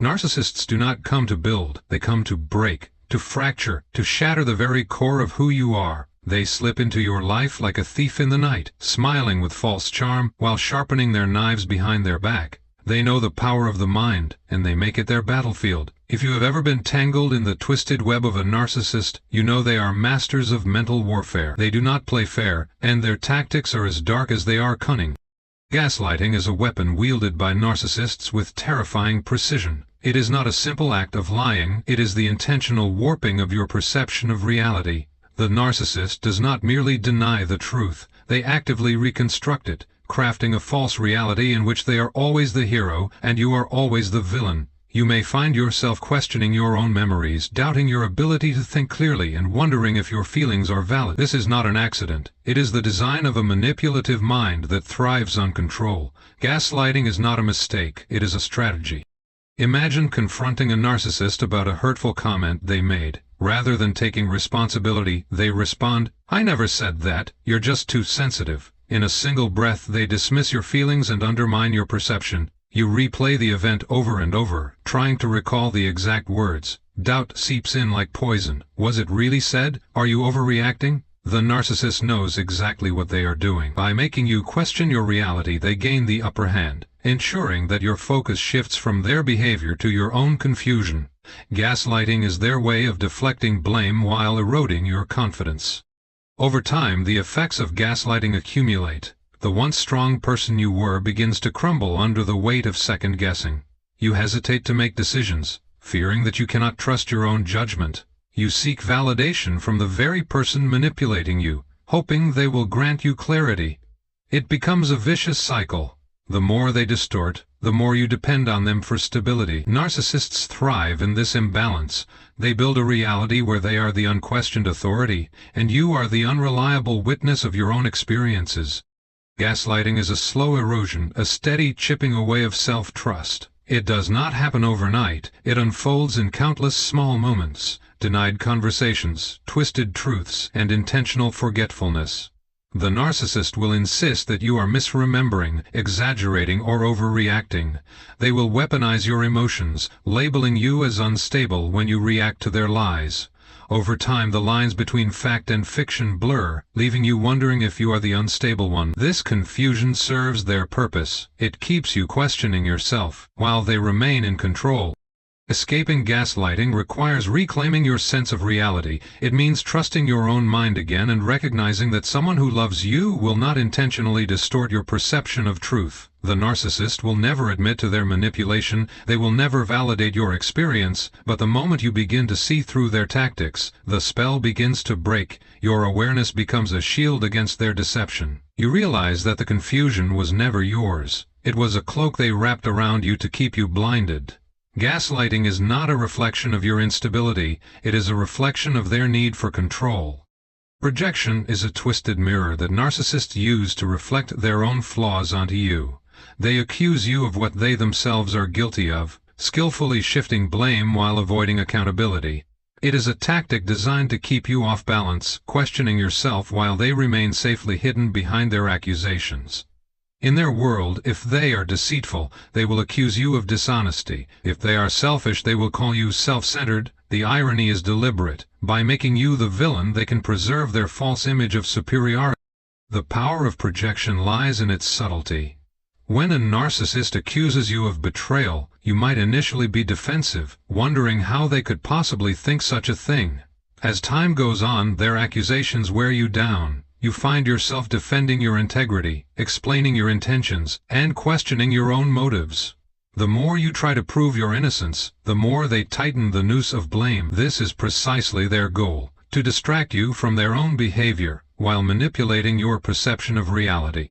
Narcissists do not come to build, they come to break, to fracture, to shatter the very core of who you are. They slip into your life like a thief in the night, smiling with false charm, while sharpening their knives behind their back. They know the power of the mind, and they make it their battlefield. If you have ever been tangled in the twisted web of a narcissist, you know they are masters of mental warfare. They do not play fair, and their tactics are as dark as they are cunning. Gaslighting is a weapon wielded by narcissists with terrifying precision. It is not a simple act of lying, it is the intentional warping of your perception of reality. The narcissist does not merely deny the truth, they actively reconstruct it, crafting a false reality in which they are always the hero and you are always the villain. You may find yourself questioning your own memories, doubting your ability to think clearly, and wondering if your feelings are valid. This is not an accident. It is the design of a manipulative mind that thrives on control. Gaslighting is not a mistake, it is a strategy. Imagine confronting a narcissist about a hurtful comment they made. Rather than taking responsibility, they respond, "I never said that, you're just too sensitive." In a single breath they dismiss your feelings and undermine your perception. You replay the event over and over, trying to recall the exact words. Doubt seeps in like poison. Was it really said? Are you overreacting? The narcissist knows exactly what they are doing. By making you question your reality, they gain the upper hand, ensuring that your focus shifts from their behavior to your own confusion. Gaslighting is their way of deflecting blame while eroding your confidence. Over time, the effects of gaslighting accumulate. The once strong person you were begins to crumble under the weight of second-guessing. You hesitate to make decisions, fearing that you cannot trust your own judgment. You seek validation from the very person manipulating you, hoping they will grant you clarity. It becomes a vicious cycle. The more they distort, the more you depend on them for stability. Narcissists thrive in this imbalance. They build a reality where they are the unquestioned authority, and you are the unreliable witness of your own experiences. Gaslighting is a slow erosion, a steady chipping away of self-trust. It does not happen overnight. It unfolds in countless small moments, denied conversations, twisted truths, and intentional forgetfulness. The narcissist will insist that you are misremembering, exaggerating, or overreacting. They will weaponize your emotions, labeling you as unstable when you react to their lies. Over time, the lines between fact and fiction blur, leaving you wondering if you are the unstable one. This confusion serves their purpose. It keeps you questioning yourself, while they remain in control. Escaping gaslighting requires reclaiming your sense of reality. It means trusting your own mind again and recognizing that someone who loves you will not intentionally distort your perception of truth. The narcissist will never admit to their manipulation, they will never validate your experience, but the moment you begin to see through their tactics, the spell begins to break. Your awareness becomes a shield against their deception. You realize that the confusion was never yours. It was a cloak they wrapped around you to keep you blinded. Gaslighting is not a reflection of your instability, it is a reflection of their need for control. Projection is a twisted mirror that narcissists use to reflect their own flaws onto you. They accuse you of what they themselves are guilty of, skillfully shifting blame while avoiding accountability. It is a tactic designed to keep you off balance, questioning yourself while they remain safely hidden behind their accusations. In their world, if they are deceitful, they will accuse you of dishonesty. If they are selfish, they will call you self-centered. The irony is deliberate. By making you the villain, they can preserve their false image of superiority. The power of projection lies in its subtlety. When a narcissist accuses you of betrayal, you might initially be defensive, wondering how they could possibly think such a thing. As time goes on, their accusations wear you down. You find yourself defending your integrity, explaining your intentions, and questioning your own motives. The more you try to prove your innocence, the more they tighten the noose of blame. This is precisely their goal, to distract you from their own behavior, while manipulating your perception of reality.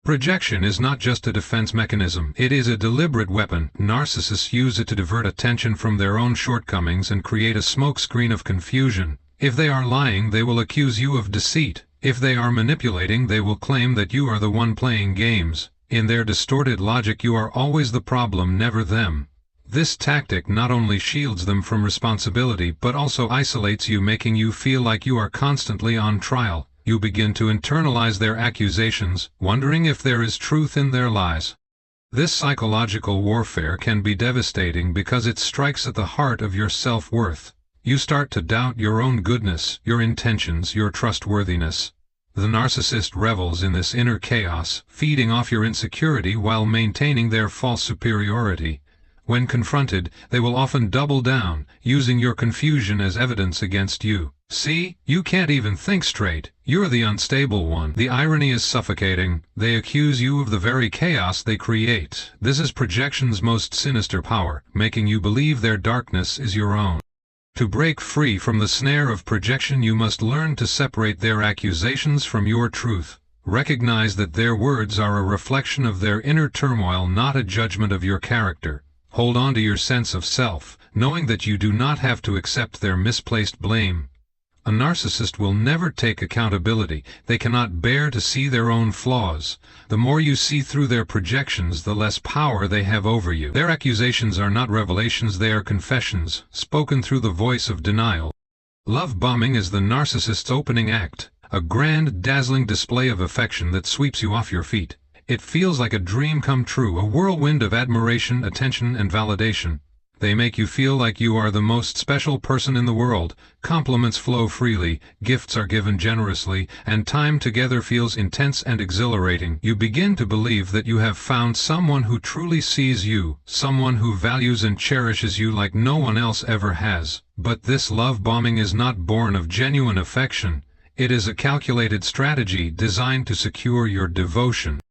Projection is not just a defense mechanism, it is a deliberate weapon. Narcissists use it to divert attention from their own shortcomings and create a smokescreen of confusion. If they are lying, they will accuse you of deceit. If they are manipulating, they will claim that you are the one playing games. In their distorted logic, you are always the problem, never them. This tactic not only shields them from responsibility but also isolates you, making you feel like you are constantly on trial. You begin to internalize their accusations, wondering if there is truth in their lies. This psychological warfare can be devastating because it strikes at the heart of your self-worth. You start to doubt your own goodness, your intentions, your trustworthiness. The narcissist revels in this inner chaos, feeding off your insecurity while maintaining their false superiority. When confronted, they will often double down, using your confusion as evidence against you. See, you can't even think straight. You're the unstable one. The irony is suffocating. They accuse you of the very chaos they create. This is projection's most sinister power, making you believe their darkness is your own. To break free from the snare of projection, you must learn to separate their accusations from your truth. Recognize that their words are a reflection of their inner turmoil, not a judgment of your character. Hold on to your sense of self, knowing that you do not have to accept their misplaced blame. A narcissist will never take accountability. They cannot bear to see their own flaws. The more you see through their projections, the less power they have over you. Their accusations are not revelations, they are confessions, spoken through the voice of denial. Love bombing is the narcissist's opening act, a grand, dazzling display of affection that sweeps you off your feet. It feels like a dream come true, a whirlwind of admiration, attention, and validation. They make you feel like you are the most special person in the world. Compliments flow freely, gifts are given generously, and time together feels intense and exhilarating. You begin to believe that you have found someone who truly sees you, someone who values and cherishes you like no one else ever has. But this love bombing is not born of genuine affection. It is a calculated strategy designed to secure your devotion.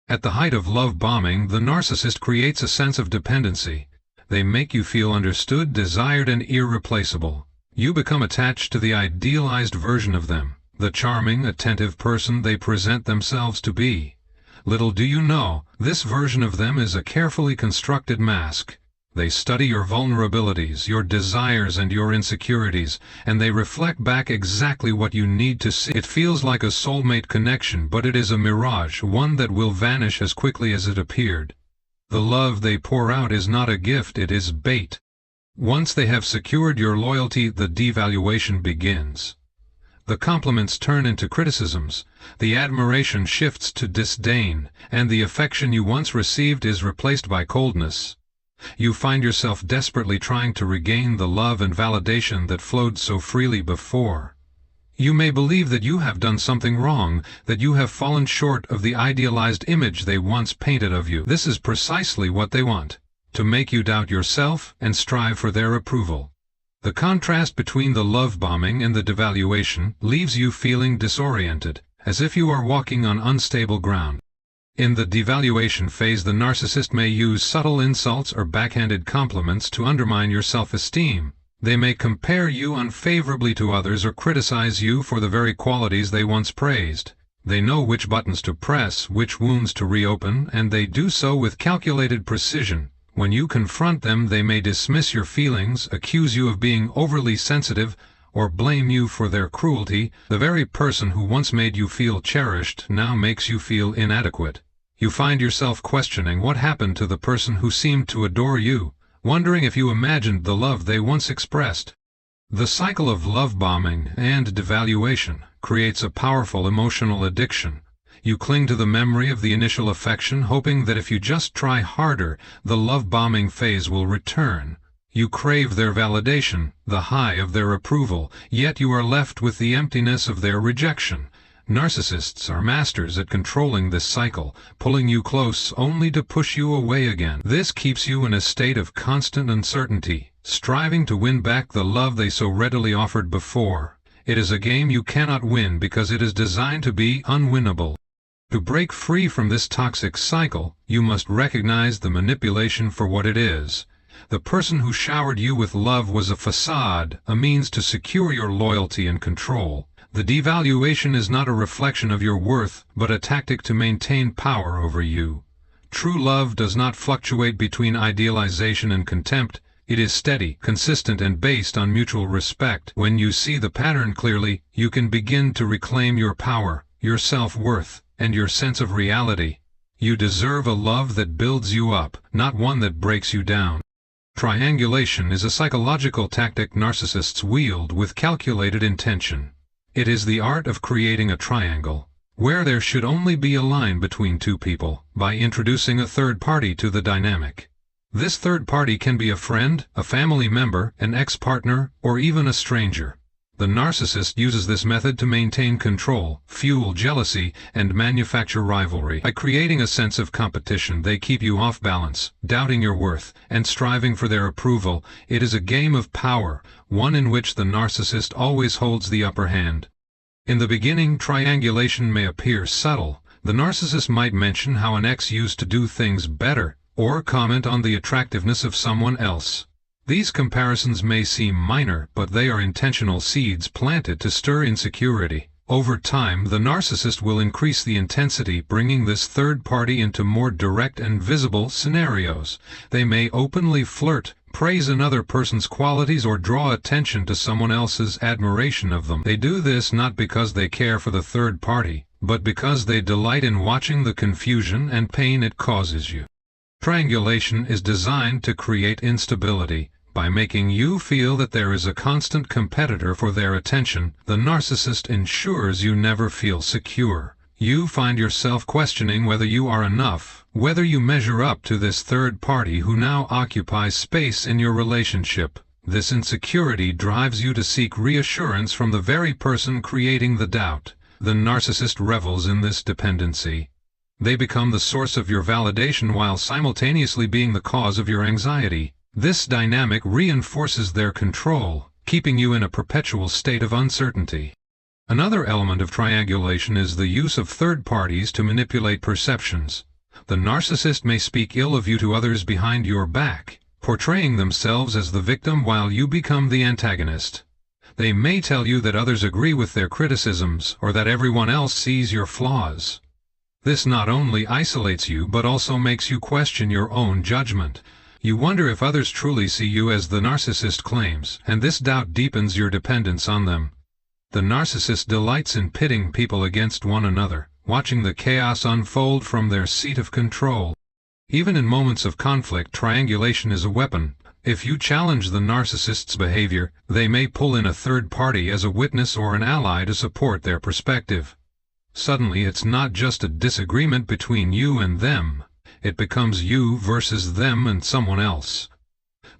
At the height of love bombing, the narcissist creates a sense of dependency. They make you feel understood, desired, and irreplaceable. You become attached to the idealized version of them, the charming, attentive person they present themselves to be. Little do you know, this version of them is a carefully constructed mask. They study your vulnerabilities, your desires, and your insecurities, and they reflect back exactly what you need to see. It feels like a soulmate connection, but it is a mirage, one that will vanish as quickly as it appeared. The love they pour out is not a gift, it is bait. Once they have secured your loyalty, the devaluation begins. The compliments turn into criticisms, the admiration shifts to disdain, and the affection you once received is replaced by coldness. You find yourself desperately trying to regain the love and validation that flowed so freely before. You may believe that you have done something wrong, that you have fallen short of the idealized image they once painted of you. This is precisely what they want, to make you doubt yourself and strive for their approval. The contrast between the love bombing and the devaluation leaves you feeling disoriented, as if you are walking on unstable ground. In the devaluation phase, the narcissist may use subtle insults or backhanded compliments to undermine your self-esteem. They may compare you unfavorably to others or criticize you for the very qualities they once praised. They know which buttons to press, which wounds to reopen, and they do so with calculated precision. When you confront them, they may dismiss your feelings, accuse you of being overly sensitive, or blame you for their cruelty. The very person who once made you feel cherished now makes you feel inadequate. You find yourself questioning what happened to the person who seemed to adore you, wondering if you imagined the love they once expressed. The cycle of love bombing and devaluation creates a powerful emotional addiction. You cling to the memory of the initial affection, hoping that if you just try harder, the love bombing phase will return. You crave their validation, the high of their approval, yet you are left with the emptiness of their rejection. Narcissists are masters at controlling this cycle, pulling you close only to push you away again. This keeps you in a state of constant uncertainty, striving to win back the love they so readily offered before. It is a game you cannot win because it is designed to be unwinnable. To break free from this toxic cycle, you must recognize the manipulation for what it is. The person who showered you with love was a facade, a means to secure your loyalty and control. The devaluation is not a reflection of your worth, but a tactic to maintain power over you. True love does not fluctuate between idealization and contempt. It is steady, consistent, and based on mutual respect. When you see the pattern clearly, you can begin to reclaim your power, your self-worth, and your sense of reality. You deserve a love that builds you up, not one that breaks you down. Triangulation is a psychological tactic narcissists wield with calculated intention. It is the art of creating a triangle, where there should only be a line between two people, by introducing a third party to the dynamic. This third party can be a friend, a family member, an ex-partner, or even a stranger. The narcissist uses this method to maintain control, fuel jealousy, and manufacture rivalry. By creating a sense of competition, they keep you off balance, doubting your worth, and striving for their approval. It is a game of power, one in which the narcissist always holds the upper hand. In the beginning, triangulation may appear subtle. The narcissist might mention how an ex used to do things better, or comment on the attractiveness of someone else. These comparisons may seem minor, but they are intentional seeds planted to stir insecurity. Over time, the narcissist will increase the intensity, bringing this third party into more direct and visible scenarios. They may openly flirt, praise another person's qualities, or draw attention to someone else's admiration of them. They do this not because they care for the third party, but because they delight in watching the confusion and pain it causes you. Triangulation is designed to create instability. By making you feel that there is a constant competitor for their attention, the narcissist ensures you never feel secure. You find yourself questioning whether you are enough, whether you measure up to this third party who now occupies space in your relationship. This insecurity drives you to seek reassurance from the very person creating the doubt. The narcissist revels in this dependency. They become the source of your validation while simultaneously being the cause of your anxiety. This dynamic reinforces their control, keeping you in a perpetual state of uncertainty. Another element of triangulation is the use of third parties to manipulate perceptions. The narcissist may speak ill of you to others behind your back, portraying themselves as the victim while you become the antagonist. They may tell you that others agree with their criticisms, or that everyone else sees your flaws. This not only isolates you but also makes you question your own judgment. You wonder if others truly see you as the narcissist claims, and this doubt deepens your dependence on them. The narcissist delights in pitting people against one another, watching the chaos unfold from their seat of control. Even in moments of conflict, triangulation is a weapon. If you challenge the narcissist's behavior, they may pull in a third party as a witness or an ally to support their perspective. Suddenly, it's not just a disagreement between you and them. It becomes you versus them and someone else.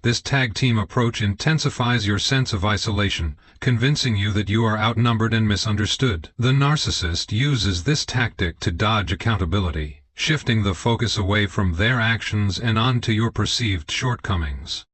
This tag-team approach intensifies your sense of isolation, convincing you that you are outnumbered and misunderstood. The narcissist uses this tactic to dodge accountability, shifting the focus away from their actions and onto your perceived shortcomings.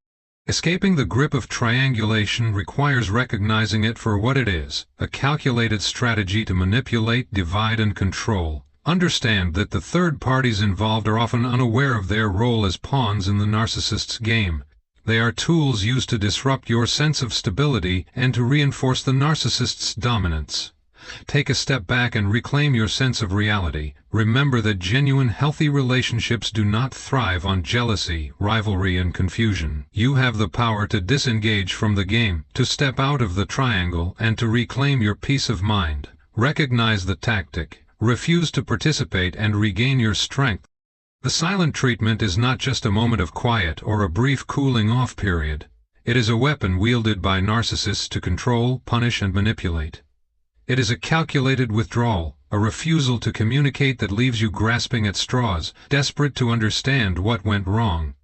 Escaping the grip of triangulation requires recognizing it for what it is, a calculated strategy to manipulate, divide, and control. Understand that the third parties involved are often unaware of their role as pawns in the narcissist's game. They are tools used to disrupt your sense of stability and to reinforce the narcissist's dominance. Take a step back and reclaim your sense of reality. Remember that genuine, healthy relationships do not thrive on jealousy, rivalry, and confusion. You have the power to disengage from the game, to step out of the triangle, and to reclaim your peace of mind. Recognize the tactic, refuse to participate, and regain your strength. The silent treatment is not just a moment of quiet or a brief cooling-off period. It is a weapon wielded by narcissists to control, punish, and manipulate. It is a calculated withdrawal, a refusal to communicate that leaves you grasping at straws, desperate to understand what went wrong.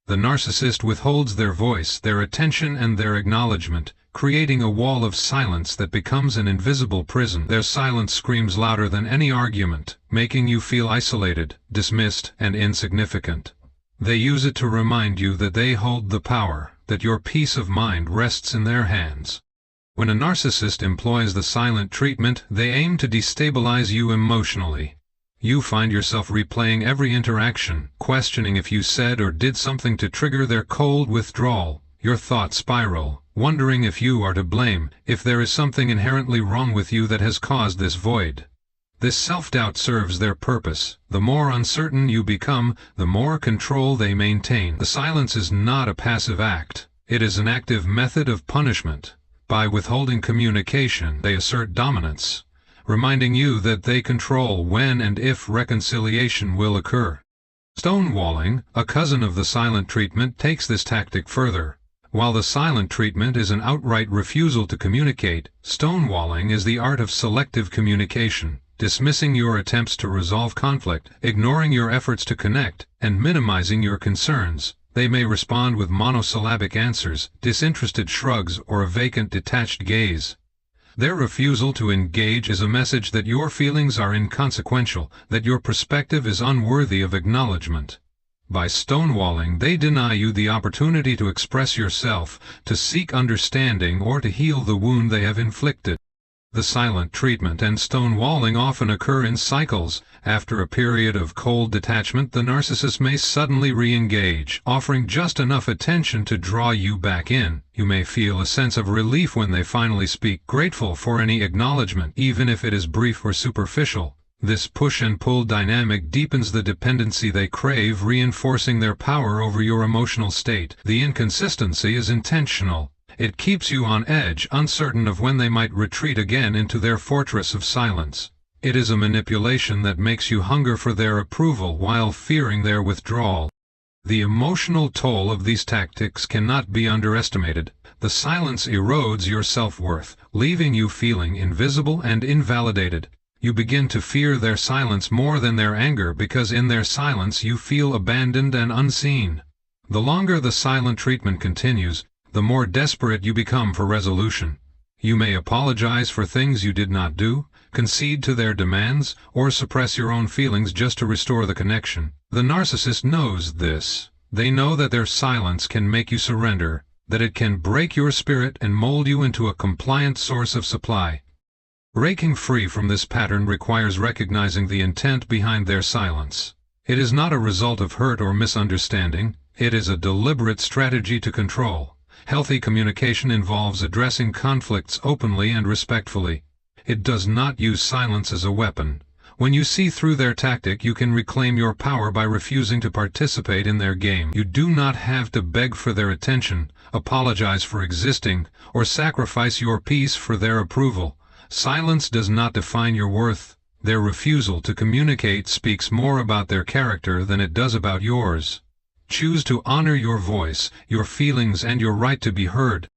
The narcissist withholds their voice, their attention, and their acknowledgement, creating a wall of silence that becomes an invisible prison. Their silence screams louder than any argument, making you feel isolated, dismissed, and insignificant. They use it to remind you that they hold the power, that your peace of mind rests in their hands. When a narcissist employs the silent treatment, they aim to destabilize you emotionally. You find yourself replaying every interaction, questioning if you said or did something to trigger their cold withdrawal. Your thoughts spiral, wondering if you are to blame, if there is something inherently wrong with you that has caused this void. This self-doubt serves their purpose. The more uncertain you become, the more control they maintain. The silence is not a passive act. It is an active method of punishment. By withholding communication, they assert dominance, reminding you that they control when and if reconciliation will occur. Stonewalling, a cousin of the silent treatment, takes this tactic further. While the silent treatment is an outright refusal to communicate, stonewalling is the art of selective communication. dismissing your attempts to resolve conflict, ignoring your efforts to connect, and minimizing your concerns. They may respond with monosyllabic answers, disinterested shrugs, or a vacant, detached gaze. Their refusal to engage is a message that your feelings are inconsequential, that your perspective is unworthy of acknowledgement. By stonewalling, they deny you the opportunity to express yourself, to seek understanding, or to heal the wound they have inflicted. The silent treatment and stonewalling often occur in cycles. After a period of cold detachment, the narcissist may suddenly re-engage, offering just enough attention to draw you back in. You may feel a sense of relief when they finally speak, grateful for any acknowledgement, even if it is brief or superficial. This push-and-pull dynamic deepens the dependency they crave, reinforcing their power over your emotional state. The inconsistency is intentional. It keeps you on edge, uncertain of when they might retreat again into their fortress of silence. It is a manipulation that makes you hunger for their approval while fearing their withdrawal. The emotional toll of these tactics cannot be underestimated. The silence erodes your self-worth, leaving you feeling invisible and invalidated. You begin to fear their silence more than their anger, because in their silence you feel abandoned and unseen. The longer the silent treatment continues, the more desperate you become for resolution. You may apologize for things you did not do, concede to their demands, or suppress your own feelings just to restore the connection. The narcissist knows this. They know that their silence can make you surrender, that it can break your spirit and mold you into a compliant source of supply. Breaking free from this pattern requires recognizing the intent behind their silence. It is not a result of hurt or misunderstanding. It is a deliberate strategy to control. Healthy communication involves addressing conflicts openly and respectfully. It does not use silence as a weapon. When you see through their tactic, you can reclaim your power by refusing to participate in their game. You do not have to beg for their attention, apologize for existing, or sacrifice your peace for their approval. Silence does not define your worth. Their refusal to communicate speaks more about their character than it does about yours. Choose to honor your voice, your feelings, and your right to be heard.